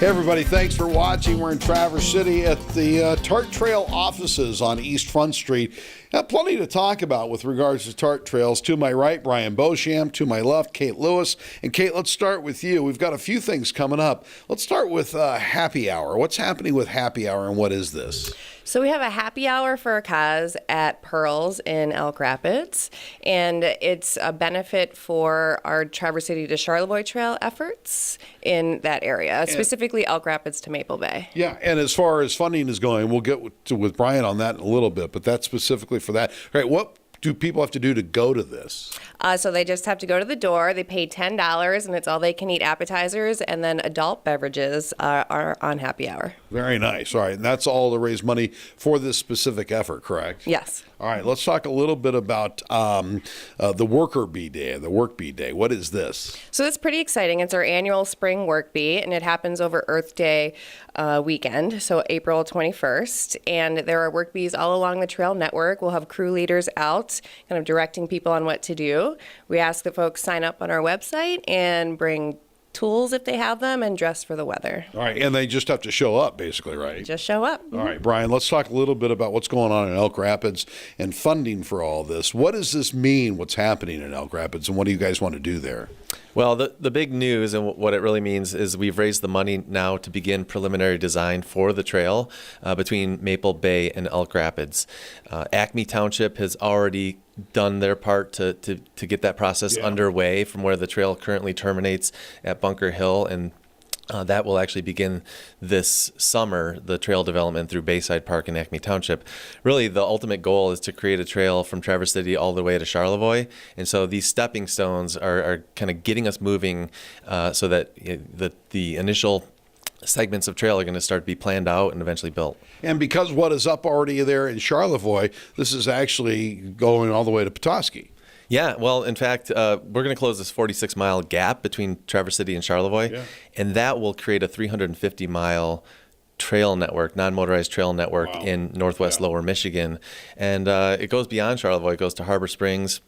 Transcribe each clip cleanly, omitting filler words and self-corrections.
Hey everybody, thanks for watching. We're in Traverse City at the Tart Trail offices on East Front Street. Got plenty to talk about with regards to Tart Trails. To my right, Brian Beauchamp. To my left, Kate Lewis. And Kate, let's start with you. We've got a few things coming up. Let's start with happy hour. What's happening with happy hour and what is this? So we have a happy hour for cause at Pearls in Elk Rapids, and it's a benefit for our Traverse City to Charlevoix Trail efforts in that area, specifically Elk Rapids to Maple Bay. Yeah, and as far as funding is going, we'll get with Brian on that in a little bit, but that's specifically for that. All right, what do people have to do to go to this? So they just have to go to the door. They pay $10, and it's all they can eat appetizers, and then adult beverages are on happy hour. Very nice. All right, and that's all to raise money for this specific effort, correct? Yes. All right, let's talk a little bit about the Worker Bee Day, the Work Bee Day. What is this? So it's pretty exciting. It's our annual spring work bee, and it happens over Earth Day weekend, so April 21st. And there are work bees all along the trail network. We'll have crew leaders out, kind of directing people on what to do. We ask that folks sign up on our website and bring tools if they have them and dress for the weather. All right, and they just have to show up, basically, right? Just show up. All right, Brian, let's talk a little bit about what's going on in Elk Rapids and funding for all this. What does this mean, what's happening in Elk Rapids, and what do you guys want to do there? Well, the big news and what it really means is we've raised the money now to begin preliminary design for the trail between Maple Bay and Elk Rapids. Acme Township has already done their part to get that process underway from where the trail currently terminates at Bunker Hill, and that will actually begin this summer, the trail development through Bayside Park and Acme Township. Really, the ultimate goal is to create a trail from Traverse City all the way to Charlevoix. And so these stepping stones are kind of getting us moving so that the initial segments of trail are going to start to be planned out and eventually built. And because what is up already there in Charlevoix, this is actually going all the way to Petoskey. Yeah, well, in fact, we're going to close this 46-mile gap between Traverse City and Charlevoix, and that will create a 350-mile trail network, non-motorized trail network in northwest lower Michigan. And it goes beyond Charlevoix. It goes to Harbor Springs,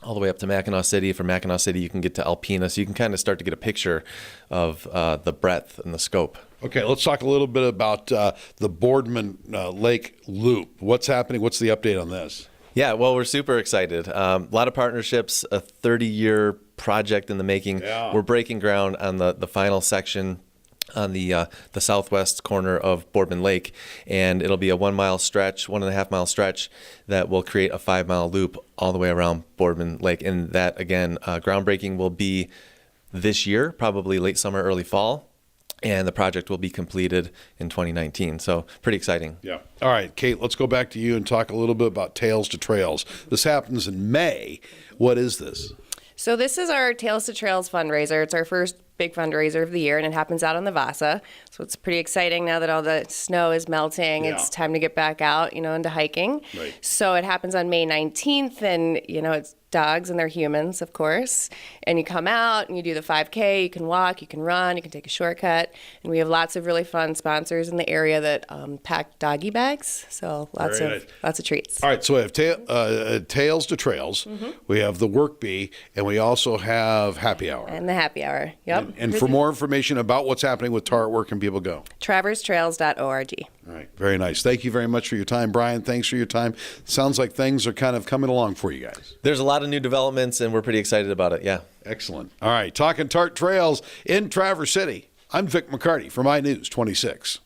all the way up to Mackinac City. From Mackinac City, you can get to Alpena, so you can kind of start to get a picture of the breadth and the scope. Okay, let's talk a little bit about the Boardman Lake Loop. What's happening? What's the update on this? Yeah, well, we're super excited. A lot of partnerships, a 30-year project in the making. Yeah. We're breaking ground on the final section on the southwest corner of Boardman Lake, and it'll be a 1-mile stretch, 1.5-mile stretch that will create a 5-mile loop all the way around Boardman Lake. And that, again, groundbreaking will be this year, probably late summer, early fall. And the project will be completed in 2019. So pretty exciting. Yeah. All right, Kate, let's go back to you and talk a little bit about Tales to Trails. This happens in May. What is this? So this is our Tales to Trails fundraiser. It's our first big fundraiser of the year, and it happens out on the Vasa. So it's pretty exciting now that all the snow is melting. Yeah. It's time to get back out, into hiking. Right. So it happens on May 19th, and, it's dogs and they're humans, of course. And you come out and you do the 5K. You can walk, you can run, you can take a shortcut. And we have lots of really fun sponsors in the area that pack doggy bags. So lots of treats. All right, so we have Tales to Trails. Mm-hmm. We have the Work Bee, and we also have Happy Hour. And the Happy Hour, yep. And for more information about what's happening with Tart, where can people go? TraverseTrails.org. All right, very nice. Thank you very much for your time. Brian, thanks for your time. Sounds like things are kind of coming along for you guys. There's a lot of new developments, and we're pretty excited about it, yeah. Excellent. All right, talking Tart Trails in Traverse City. I'm Vic McCarty for My News 26.